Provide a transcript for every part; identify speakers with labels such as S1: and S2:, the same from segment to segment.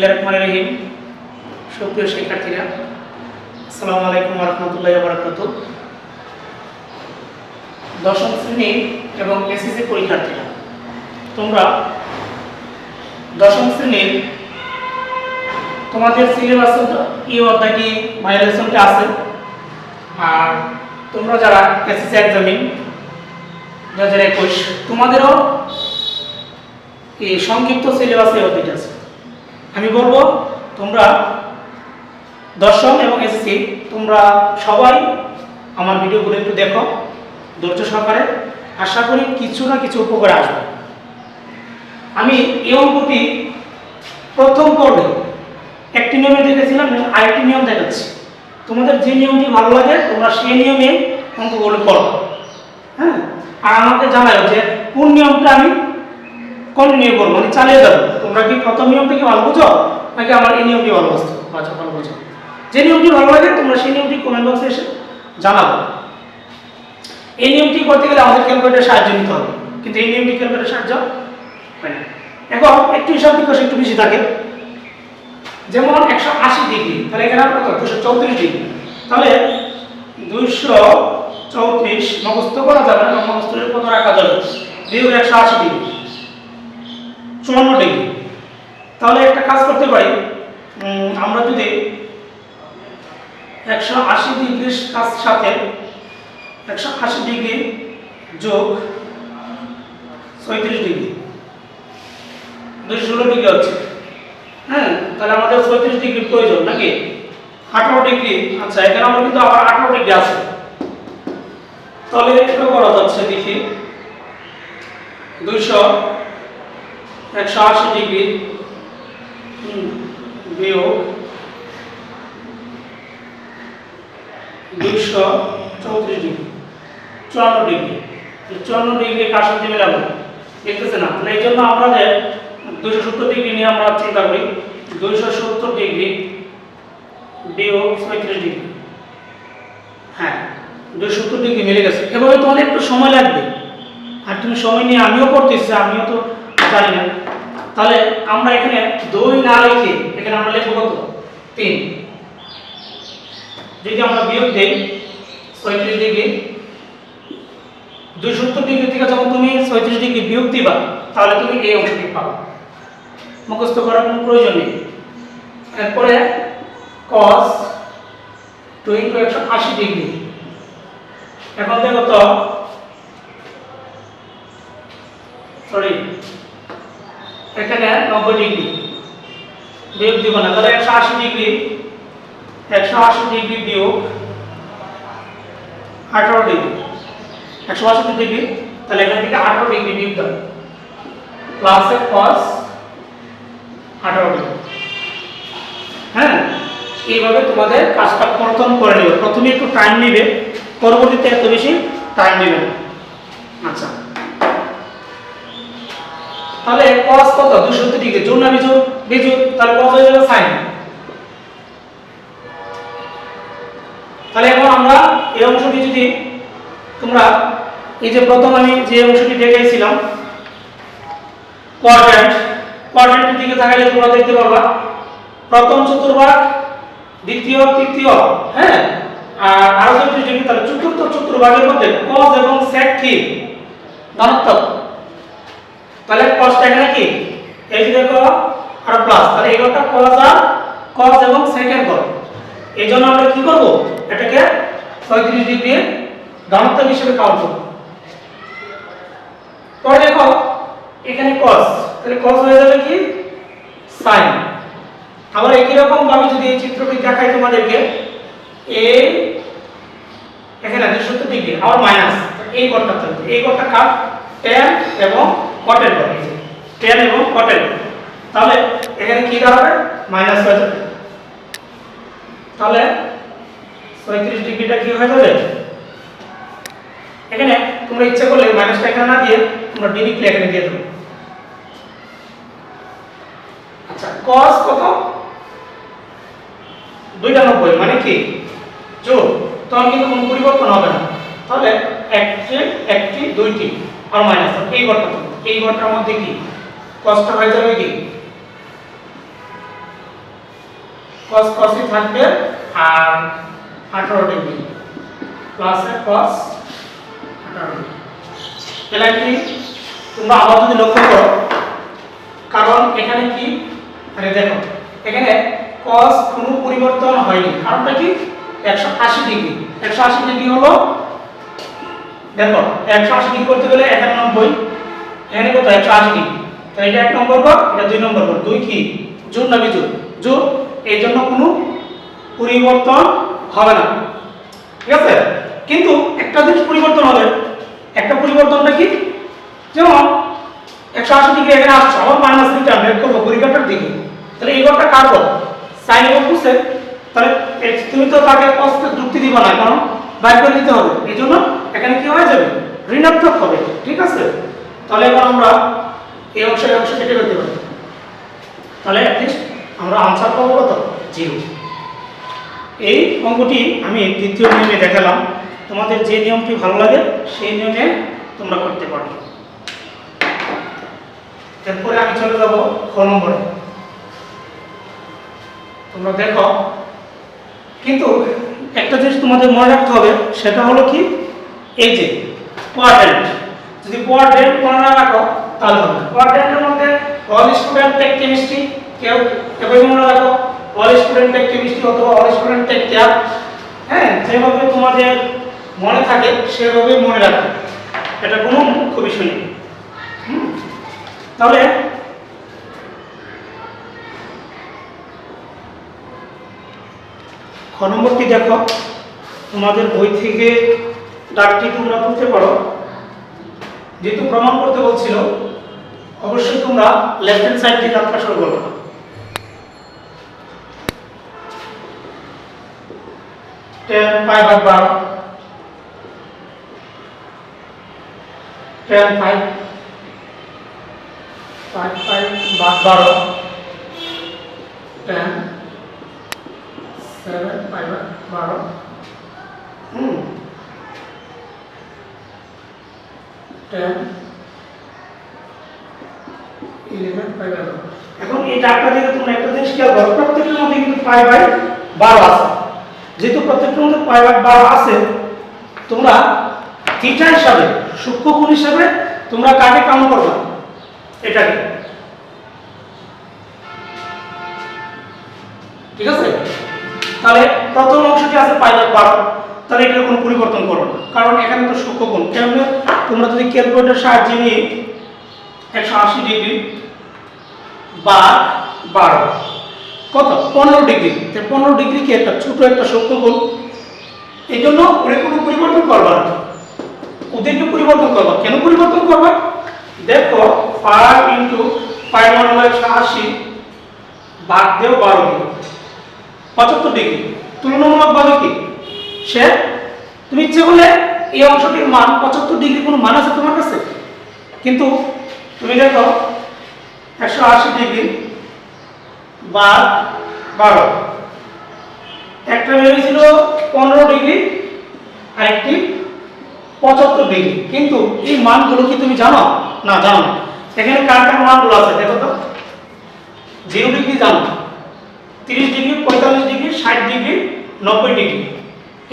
S1: বিসমিল্লাহির রহমানির রহিম। সুপ্রিয় শিক্ষার্থীরা, আসসালামু আলাইকুম ওয়া রাহমাতুল্লাহি ওয়া বারাকাতুহু। দশম শ্রেণী এবং এসএসসি পরীক্ষার্থীরা, তোমরা দশম শ্রেণীর তোমাদের সিলেবাসে এই অধ্যায়টি লেসনটা আছে। আর তোমরা যারা এসএসসি এক্সামিন 2021 তোমাদেরও এই সংক্ষিপ্ত সিলেবাসে অধ্যায়টি আছে। আমি বলবো তোমরা দশম এবং এসএসসি তোমরা সবাই আমার ভিডিওগুলো একটু দেখো ধৈর্য সহকারে। আশা করি কিছু না কিছু উপকার আসবে। আমি এই অঙ্কটি প্রথম পর্বে একটি নিয়মে দেখেছিলাম এবং আরেকটি নিয়ম দেখাচ্ছি। তোমাদের যে নিয়মটি ভালো লাগে তোমরা সেই নিয়মে অঙ্কগুলো করো, হ্যাঁ। আর আমাকে জানাও যে কোন নিয়মটা আমি কন্টিনিউ করবো, মানে চালিয়ে যাবো। তোমরা কি প্রথম নিয়মটি কি ভালো বুঝো নাকি আমার এই নিয়মটি ভালো ভালো বুঝো? যে নিয়মটি ভালো লাগে তোমরা সেই নিয়মটি কমেন্ট বক্সে এসে জানাবো। এই নিয়মটি করতে গেলে আমাদের ক্যালকুলেটরের সাহায্য নিতে হবে, কিন্তু এই নিয়মটি ক্যালকুলেটরের সাহায্য হয় না। এখন একটু হিসাব নিকাশ একটু বেশি থাকে, যেমন 180 ডিগ্রি, তাহলে এখানে কত? 234 ডিগ্রি। তাহলে 234 মুখস্থ করা যাবে না, মুখস্থের কত রাখা যাবে? বিয়োগ 180 ডিগ্রি 54 ডিগ্রি। তাহলে একটা কাজ করতে পারি, আমরা যদি 180 ডিগ্রির সাথে 180 ডিগ্রি যোগ 36 ডিগ্রি 216 ডিগ্রি হচ্ছে, হ্যাঁ। তাহলে আমাদের 36 ডিগ্রি প্রয়োজন নাকি? 18 ডিগ্রি। আচ্ছা, এখানে আমরা কিন্তু আবার 18 ডিগ্রি আছে। তাহলে এটা করা যাচ্ছে, দেখি 180 ডিগ্রি বিয়োগ 234 ডিগ্রি 54 ডিগ্রি। 54 ডিগ্রি কার সাথে মেলাবো? দেখতেছে না। তাহলে এই জন্য আমরা যে 270 ডিগ্রি নিয়ে আমরা চিন্তা করি। 270 ডিগ্রি বিয়োগ 36 ডিগ্রি, হ্যাঁ 270 ডিগ্রি মিলে গেছে। এভাবে তোমাদের একটু সময় লাগবে, আর তুমি সময় নিয়ে আমিও করতেছি, আমিও তো জানি না। তাহলে আমরা এখানে 2 না লিখে এখানে আমরা লিখব কত? 3। যদি আমরা বিয়োগ দেই 36 ডিগ্রি, 270 ডিগ্রি থেকে যখন তুমি 36 ডিগ্রি বিয়োগ দিবা তাহলে তুমি এই অংশটি পাবে। মুখস্থ করার কোনো প্রয়োজন নেই। এরপরে cos 2 * 180 ডিগ্রি। এখন দেখো তো, সরি, এখানে 90 ডিগ্রি বিয়োগ দিব না, তাহলে 180 ডিগ্রি বিয়োগ 18 ডিগ্রি 180 ডিগ্রি। তাহলে এখান থেকে 18 ডিগ্রি বিয়োগ দাও, প্লাস cos 18 ডিগ্রি, হ্যাঁ। এইভাবে তোমাদের কাজটা প্রথম করে নেবে। প্রথমে একটু টাইম নেবে, পরবর্তীতে এত বেশি টাইম নেবে না। আচ্ছা, তাহলে cos কত? 270 ডিগ্রি যোগ না বিযোগ? তাহলে cos হয়ে যাবে sin। তাহলে এখন আমরা এই অংশটি যদি তোমরা এই যে প্রথম আমি যে অংশটি দেখাইছিলাম কোয়াড্রেন্টের দিকে তাকালে তোমরা দেখতে পারবা প্রথম চতুর্ভাগ, দ্বিতীয়, তৃতীয়, হ্যাঁ, আর আরো 34 ডিগ্রি। তাহলে চতুর্থ চতুর্ভাগের মধ্যে cos এবং sec কি ধনাত্মক। তাহলে cos এখানে কি? এই যে দেখো আর প্লাস, তাহলে এগুলোটা cos এবং sec এর গড়। এইজন্য আমরা কি করব? এটাকে 36 ডিগ্রি ধনাত্মক হিসেবে কাউন্ট করব। পরে দেখো এখানে cos, তাহলে cos হয়ে যাবে কি sin। আবার একই রকম ভাবে যদি এই চিত্রটি দেখাই তোমাদেরকে, এখানে 270 ডিগ্রি আবার মাইনাস, এই গড়টা থাকবে। এই গড়টা কাট tan এবং cot এর গড়, tan এবং cot এর গড়। তাহলে এখানে কি দাঁড়াবে? মাইনাস হয়ে যাবে। তাহলে 36 ডিগ্রিটা কি হয়ে যাবে? এখানে তোমরা ইচ্ছা করলে মাইনাসটা এখানে না দিয়ে তোমরা ডিরেক্টলি এখানে দিয়ে দেবে। আচ্ছা, cos কত? 290, মানে কি যোগ, তখন কিন্তু কোনো পরিবর্তন হবে না। তাহলে একটি দুইটি আর মাইনাস, এই গড়টার মধ্যে কি cosটা হয়ে যাবে কি cos cosই থাকবে আর 18 ডিগ্রি প্লাস cos 18 ডিগ্রি। তাহলে কি তোমরা আবার যদি লক্ষ্য করো, কারণ এখানে কি আরে দেখো এখানে cos কোনো পরিবর্তন হয়নি, কারণটা কি 180 ডিগ্রি। 180 ডিগ্রি হলো দেখো 180 ডিগ্রি করতে গেলে 91, এখানে কত 180 ডিগ্রি। তো এটা 1 নম্বর ঘর, এটা 2 নম্বর ঘর। 2 কি জোড় না বিজোড়? জোড়, এই জন্য কোনো পরিবর্তন হবে না, ঠিক আছে। কিন্তু একটা জিনিস পরিবর্তন হবে, একটা পরিবর্তনটা কি, যেমন 180 ডিগ্রি এখানে আসছে, আবার মাইনাস রিটার্ন বের করবো পরিকাটার দিকে, তাহলে এই ঘরটা কার ঘর? সাইন এবং কোসেক। তাহলে তুমি তো তাকে কসকে যুক্তি দিবা না, কারণ বাইর করে দিতে হবে, এই জন্য এখানে কি হয়ে যাবে, ঋণাত্মক হবে, ঠিক আছে। তাহলে এবার আমরা এই অংশ কেটে ফেলতে পারি, তাহলে অ্যাটলিস্ট আমরা আনসার পাবো কত, 0। এই অঙ্কটি আমি দ্বিতীয় নিয়মে দেখালাম, তোমাদের যে নিয়মটি ভালো লাগে সেই নিয়মে তোমরা করতে পারো। এরপরে আমি চলে যাব খ নম্বরে। তোমরা দেখো, কিন্তু একটা জিনিস তোমাদের মনে রাখতে হবে, সেটা হলো কি, এই যে কোয়াড্রেন্ট, যদি কোয়াড্রেন্ট মনে না রাখো তাহলে হবে। কোয়াড্রেন্টের মধ্যে অল স্টুডেন্ট টেক কেমিস্ট্রি, কেউ মনে রাখো অল স্টুডেন্ট টেক কেমিস্ট্রি অথবা অল স্টুডেন্ট টেক ক্যাপ, হ্যাঁ, যেভাবে তোমাদের মনে থাকে সেভাবেই মনে রাখো, এটা কোনো মুখ্য বিষয় নেই। তাহলে খ নম্বরটি দেখো, তোমাদের বই থেকে ডাকটি তোমরা তুলতে পারো, যেহেতু প্রমাণ করতে বলছিল অবশ্যই তোমরা লেফট হ্যান্ড সাইড থেকে যাত্রা শুরু করবে। 10 পাই ভাগ 12, 10 পাই ভাগ 12, 10 7 পাই ভাগ 12, 10 11 পাই ভাগ 12। এখন এই ডাকটা থেকে তোমরা একটা জিনিস খেয়াল করো, প্রত্যেকটার মধ্যে কিন্তু পাই বাই 12 আছে। যেহেতু প্রত্যেকটার মধ্যে পাই বাই 12 আছে, তোমরা থিটা হিসাবে, সূক্ষ্মকোণ হিসাবে তোমরা কাকে কাউন্ট করবে, এটাকে, ঠিক আছে। তাহলে প্রথম অংশটি আছে পাই বাই 12, তাহলে এটার কোনো পরিবর্তন করো না, কারণ এখানে তো সূক্ষ্মকোণ। কেমন তোমরা যদি ক্যালকুলেটর সাহায্যে নিয়ে 180 ডিগ্রি বা 12 কত 15 ডিগ্রি, 15 ডিগ্রি কি একটা ছোট একটা সূক্ষ্মকোণ, এই জন্য ওরে কোনো পরিবর্তন করবা না, ওদেরকে পরিবর্তন করবা। কেন পরিবর্তন করবা, দেখো 5 ইন্টু 5 মানে হলো 180 ভাগ দেও 12 দিয়ে 75 ডিগ্রি। তুলনামূলকভাবে কি সে, তুমি ইচ্ছে করলে এই অংশটির মান 75 ডিগ্রি কোনো মান আছে তোমার কাছে, কিন্তু তুমি দেখো 180 ডিগ্রি বা 12, একটা বেরিয়েছিল 15 ডিগ্রি আর একটি 75 ডিগ্রি, কিন্তু এই মানগুলো কি তুমি জানো? না, জানো না। এখানে কার কার মানগুলো আছে দেখো তো, 0 ডিগ্রি জানো, 30 ডিগ্রি, 45 ডিগ্রি, 60 ডিগ্রি, 90 ডিগ্রি,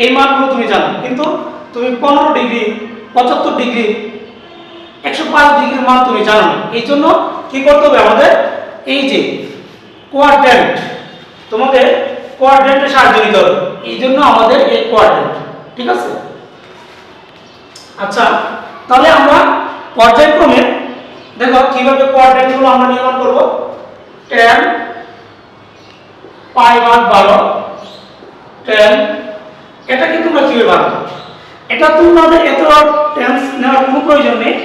S1: এই মানগুলো তুমি জানো, কিন্তু তুমি 15 ডিগ্রি, 75 ডিগ্রি, 105 ডিগ্রির মান তুমি জানো না। এই জন্য কি করতে হবে আমাদের, এই যে কোয়াড্রেন্ট, তোমাদের কোয়াড্রেন্টের সাহায্য নিতে হবে, এই জন্য আমাদের এই কোয়াড্রেন্ট, ঠিক আছে। আচ্ছা, তাহলে আমরা পর্যায়ক্রমে দেখো কিভাবে কোয়াড্রেন্টগুলো আমরা নির্মাণ করব। 10 পাই ভাগ 12, 10, এটা কি তোমরা কিভাবে বানাবে, এটা তোমাদের এত টেন্স নেওয়ার কোনো প্রয়োজন নেই,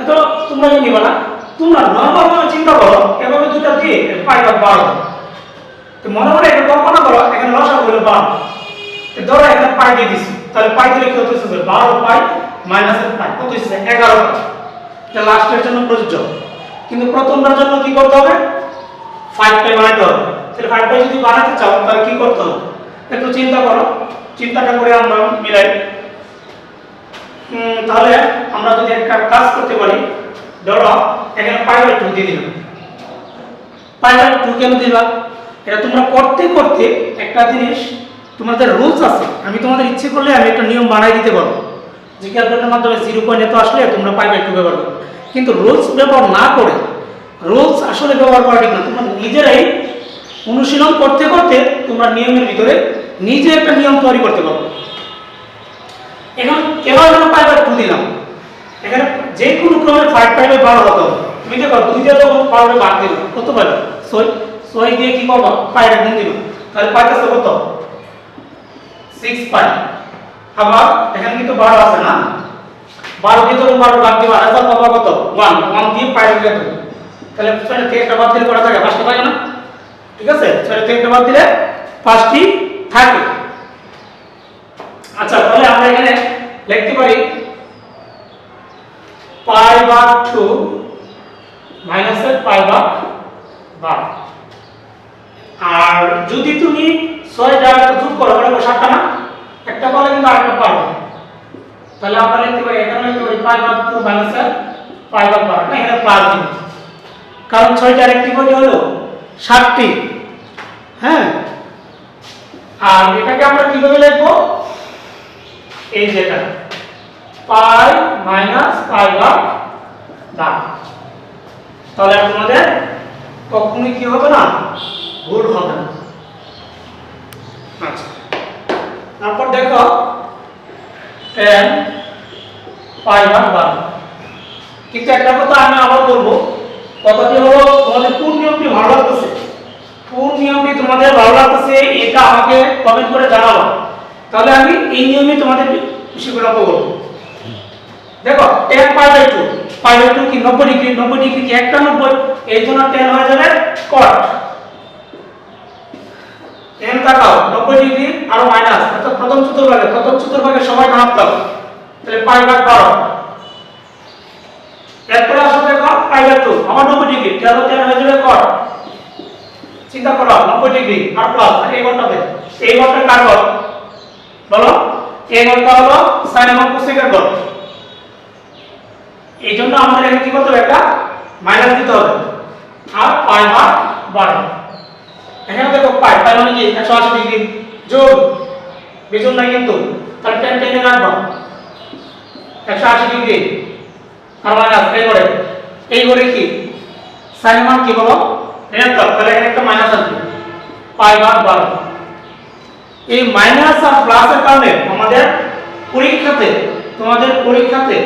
S1: এত তোমরা কি নিবা না, তোমরা নরমাল ভাবে চিন্তা করো, এভাবে দুটো দিয়ে পাই ভাগ 12, তো মনে মনে এটা কল্পনা করো, এখানে লসাগু হলো 12, তো ধরো এখানে পাই দিয়ে দিছি, তাহলে পাই দিলে কি হতেছে, 12 পাই মাইনাস পাই কত হচ্ছে 11 পাই, এটা লাস্টের জন্য প্রযোজ্য। কিন্তু প্রথমটার জন্য কি করতে হবে, 5 পাই বানাতে হবে। তাহলে 5 পাই যদি বানাতে চাও তাহলে কি করতে হবে, একটু চিন্তা করো, চিন্তাটা করে আমরা মিলাই। তাহলে আমরা যদি একটা কাজ করতে পারি, ধরো এখানে পাই বাই 2 দিয়ে দিলাম। পাই বাই 2 কেন দিবা, এটা তোমরা করতে করতে একটা জিনিস তোমাদের রুলস আছে, আমি তোমাদের ইচ্ছে করলে আমি একটা নিয়ম বানাই দিতে পারবো যে ক্যালকুলেটরের মাধ্যমে 0 এত আসলে তোমরা π/2 ব্যবহার করো, কিন্তু রুলস ব্যবহার না করে, রুলস আসলে ব্যবহার করা ঠিক না। তোমরা নিজেরাই অনুশীলন করতে করতে তোমরা নিয়মের ভিতরে নিজে একটা নিয়ম তৈরি করতে পারো। এখন কেবল আমরা π/2 দিলাম, এখানে যে কোনো ক্রমে 5π/12 হতো। তুমি দেখো 2 দিয়ে যখন 12 ভাগ দিল কত পাবে? 6 দিয়ে কি করবা? π গুণ দিবা, তাহলে π আছে কত? 6π। আবার এখানে কিন্তু 12 আছে না, 12 দিয়ে যখন 12 ভাগ দিবা আর পাবা কত? 1 দিয়ে π রেখে দেব, তাহলে 6 থেকে একটা বাদ দিলে কত থাকে? 5টা থাকে না? ঠিক আছে, 6 থেকে একটা বাদ দিলে 5টি থাকে। আচ্ছা, তাহলে আমরা এখানে লিখতে পারি π/2 মাইনাসের π/12। আর যদি তুমি 6 দ্বারা যোগ করো মানে 7টা না, একটা বলে কিন্তু আরেকটা পারবে, তাহলে আমরা লিখতে পারি এখানে লিখতে পারি π/2 মাইনাসের π/12 না, এখানে প্লাস দিন, কারণ 6টার একটি করে হলো 7টি। হ্যাঁ, আর এটাকে আমরা কিভাবে লিখবো? এই যেটা π মাইনাস π/12, তাহলে তোমাদের কখনোই কি হবে না? ভুল হবে না। আচ্ছা, তারপর দেখো 10 π/12। কিন্তু একটা কথা আমি আবার বলবো, কথাটি হলো তোমাদের কোন নিয়মটি ভালো লাগতেছে, কোন নিয়মটি তোমাদের ভালো লাগতেছে এটা আমাকে কমেন্ট করে জানাও, তাহলে আমি এই নিয়মে তোমাদের বেশি করে করব। দেখো 10 π/2, π/2 কি 90 ডিগ্রি, 90 ডিগ্রি কি একটা 90, এই জন্য 10 হয়ে যাবে cot। 10 তাকাও 90 ডিগ্রি আর মাইনাস, অর্থাৎ প্রথম চতুর্ভাগে সবাই ধনাত্মক, তাহলে π/12। এরপরে আসো দেখো π/2 আমার 90 ডিগ্রি, তাহলে 10 হয়ে যাবে cot। চিন্তা করো 90 ডিগ্রি আর প্লাস, এই ঘরটাতে, এই ঘরটা কার ঘর বলো? এই ঘরটা হলো sin এবং cosec এর ঘর। এই জন্য আমাদের এখানে কি করতে হবে? একটা মাইনাস দিতে হবে, আর π/12। এখানে দেখো π মানে কি 180 ডিগ্রি, যোগ বিজোড় নাই কিন্তু, তাহলে 10 10 এ রাখবা 180 ডিগ্রি আর মাইনাস এই করে কি sin মান কি বলো? ঋণাত্মক, তাহলে এখানে একটা মাইনাস আসবে π/12। এই মাইনাস আর প্লাসের কারণে আমাদের তোমাদের পরীক্ষাতে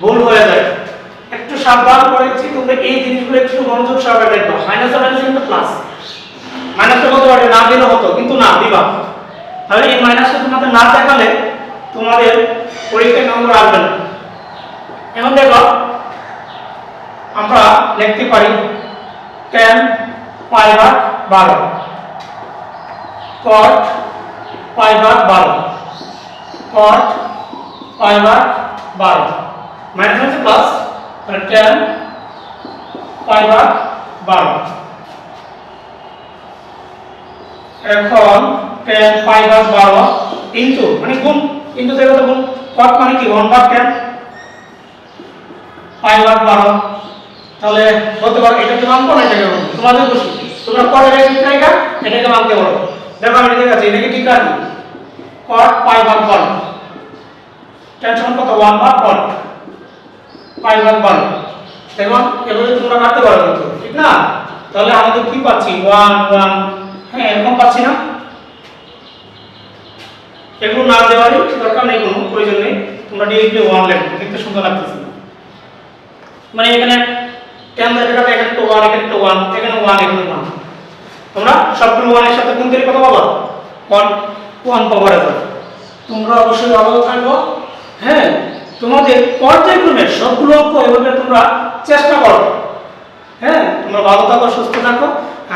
S1: ভুল হয়ে যায়। একটু সাবধান করেছি, তোমরা এই জিনিসগুলো একটু মনোযোগ সহকারে দেখবা। মাইনাস আর মাইনাস কিন্তু প্লাস, মাইনাসটা কত পারে না দিলে হতো, কিন্তু না দিবা, তাহলে এই মাইনাসটা তোমাদের না দেখালে তোমাদের পরীক্ষায় নম্বর আসবে না। এখন দেখো আমরা লিখতে পারি 10 π/12 cot π/12 cot π/12 মাইনাস হচ্ছে প্লাস, তাহলে 10 π/12। এখন 10 π/12 ইনটু মানে গুণ, ইনটু থেকে তো গুণ, cot মানে কি 1/10 π/12। তাহলে বলতে পারো এটাকে মানবো না এটাকে মানবো, তোমাদের খুশি, তোমরা cot এর ঠিক জায়গা এটাকে মানতে পারো। দেখো আমি ঠিক আছে, এটাকে ঠিক রাখি, cot π/12 টেনশন কত 1/cot π/12। দেখো এভাবে তোমরা কাটতে পারো কিন্তু, ঠিক না? তাহলে আমাদের কি পাচ্ছি 1 1, হ্যাঁ এরকম পাচ্ছি না। এগুলো না দেওয়ারই দরকার নেই, কোনো প্রয়োজন নেই, তোমরা ডিরেক্টলি 1 লেখো, দেখতে সুন্দর লাগতেছে। মানে এখানে 10 জায়গাটা এখানে তো 1, এখানে তো 1, এখানে 1, এখানে 1, তোমরা সবগুলো 1 এর সাথে গুণ দিলে কত পাবা? 1 পাওয়ার আছে। তোমরা অবশ্যই ভালো থাকো। হ্যাঁ, তোমাদের পর্যায়ক্রমে সবগুলো অঙ্ক এভাবে তোমরা চেষ্টা করো। হ্যাঁ, তোমরা ভালো থাকো, সুস্থ থাকো।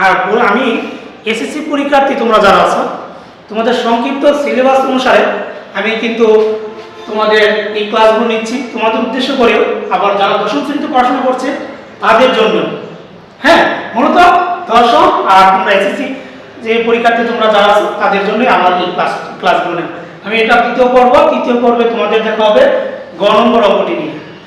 S1: আর আমি এসএসসি পরীক্ষার্থী তোমরা যারা আছো, তোমাদের সংক্ষিপ্ত সিলেবাস অনুসারে আমি কিন্তু তোমাদের এই ক্লাসগুলো নিচ্ছি, তোমাদের উদ্দেশ্য করেও, আবার যারা দশম শ্রেণীতে পড়াশোনা করছে তাদের জন্য। হ্যাঁ, মূলত দশম আর তোমরা এসএসসি যে পরীক্ষার্থী তোমরা যারা আছো তাদের জন্যই আমার এই ক্লাসগুলো নেই। আমি এটা তৃতীয় পর্বে তোমাদের দেখা হবে গ নম্বর অঙ্কটি নিয়ে।